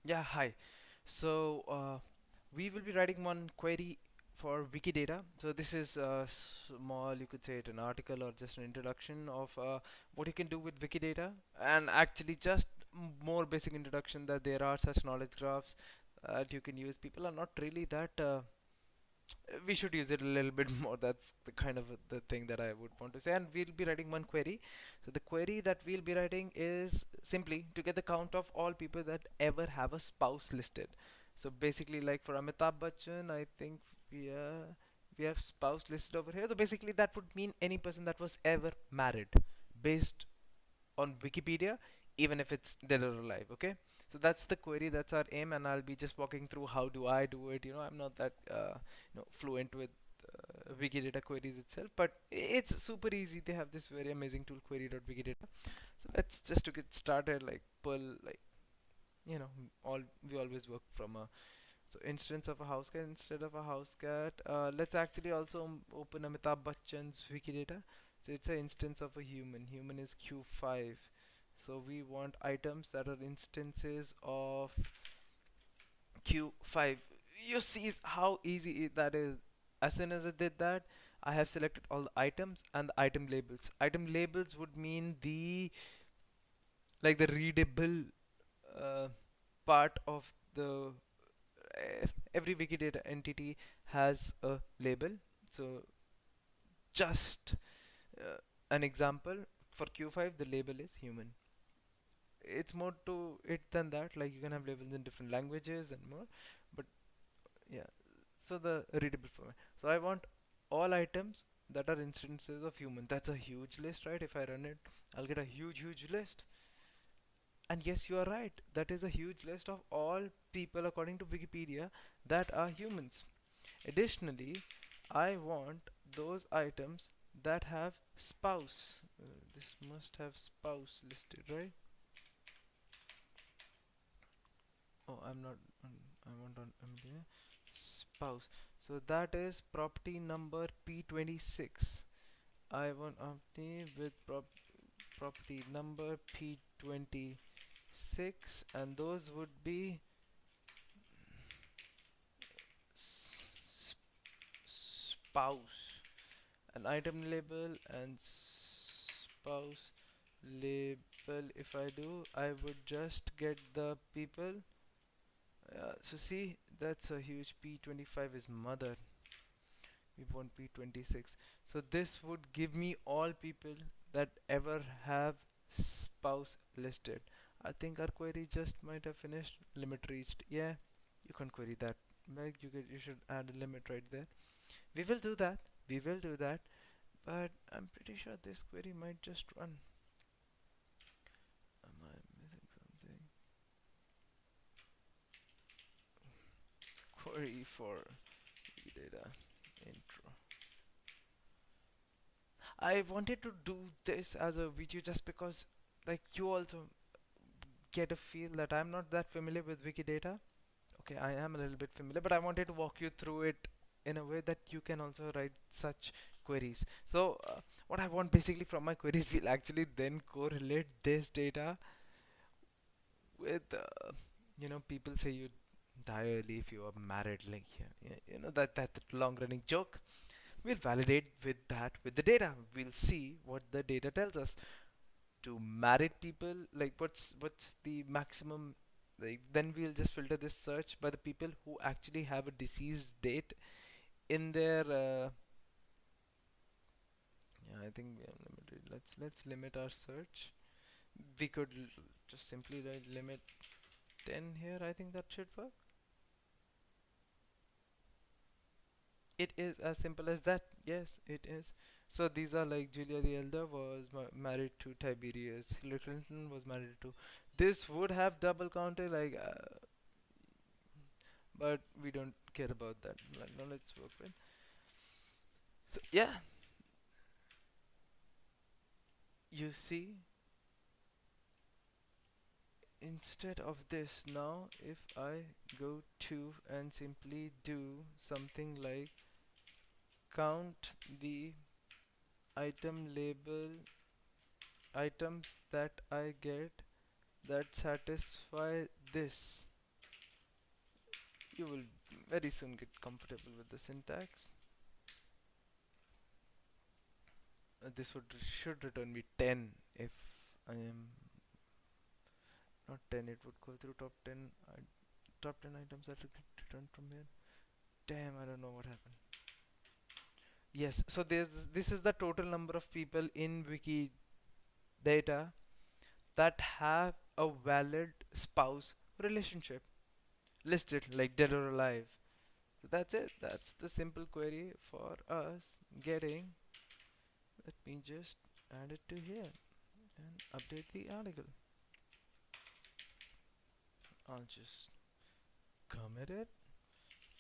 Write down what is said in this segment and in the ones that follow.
Yeah, hi. So we will be writing one query for Wikidata. So this is small, you could say it an article or just an introduction of what you can do with Wikidata, and actually just more basic introduction that there are such knowledge graphs that you can use. People are not really that. We should use it a little bit more. That's the kind of the thing that I would want to say. And we'll be writing one query. So the query that we'll be writing is simply to get the count of all people that ever have a spouse listed. So basically, like for Amitabh Bachchan, I think we uh, we have spouse listed over here. So basically, that would mean any person that was ever married, based on Wikipedia, even if it's dead or alive. Okay, so that's the query, that's our aim, and I'll be just walking through how do I do it. I'm not that fluent with Wikidata queries itself, but it's super easy. They have this very amazing tool, query.wikidata. So let's just to get started, like pull, like you know, all we always work from a instance of a house cat instead of a house cat. Let's actually also open Amitabh Bachchan's Wikidata. So it's an instance of a human. Human is Q5. So we want items that are instances of Q5. You see how easy that is. As soon as I did that, I have selected all the items and the item labels. Item labels would mean the readable uh, part of the every Wikidata entity has a label. So just an example for Q5, the label is human. It's more to it than that. Like you can have labels in different languages and more, but yeah. So the readable format. So I want all items that are instances of human. That's a huge list, right? If I run it, I'll get a huge list. And yes, you are right. That is a huge list of all people according to Wikipedia that are humans. Additionally, I want those items that have spouse. This must have spouse listed, right? Oh, I'm not. I want on spouse. So that is property number P26. I want property with property number P26, and those would be spouse, an item label, and spouse label. If I do, I would just get the people. So see, that's a huge. P25 is mother. We want P26. So this would give me all people that ever have spouse listed. I think our query just might have finished. Limit reached. Yeah, you can query that. Like you should add a limit right there. We will do that. We will do that. But I'm pretty sure this query might just run. Am I missing something? Query for data intro. I wanted to do this as a video just because, like, you also get a feel that I'm not that familiar with Wikidata. Okay, I am a little bit familiar, but I wanted to walk you through it in a way that you can also write such queries. So, what I want basically from my queries will actually then correlate this data with, people say you die early if you are married, like, that long running joke. We'll validate with that with the data. We'll see what the data tells us. To married people, like what's the maximum, like then we'll just filter this search by the people who actually have a deceased date in their yeah, I think we are limited. Let's limit our search. We could just simply write limit 10 here. I think that should work. It is as simple as that. Yes, it is. So these are like Julia the Elder was married to Tiberius. Hillary Clinton was married to. This would have double counted, like, but we don't care about that. Right now, let's work with. So yeah, you see, instead of this now, if I go to and simply do something like count the item label items that I get that satisfy this. you will very soon get comfortable with the syntax. This would should return me 10 if I am not 10. It would go through top 10 items that would get returned from here. Damn, I don't know what happened. Yes, so this is the total number of people in Wikidata that have a valid spouse relationship listed, like dead or alive. So that's it. That's the simple query for us getting. Let me just add it to here and update the article. I'll just commit it.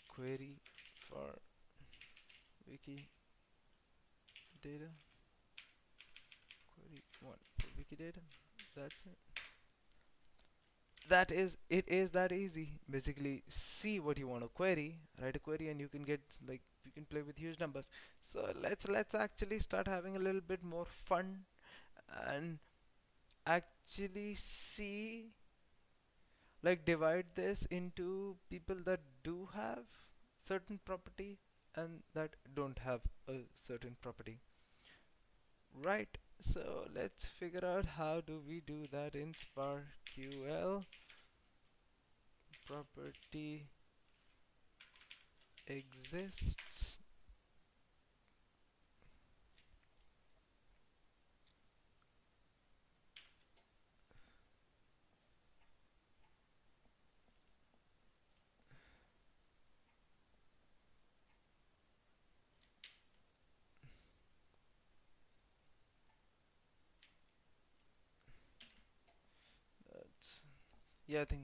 Query for Wikidata. Query 1 for Wikidata. That's it. It is that easy. Basically, see what you want to query, write a query, and you can get, like, you can play with huge numbers. So let's actually start having a little bit more fun and actually see, like, divide this into people that do have certain property and that don't have a certain property. Right. So let's figure out how do we do that in SparkQL. Property exists. That's, yeah, I think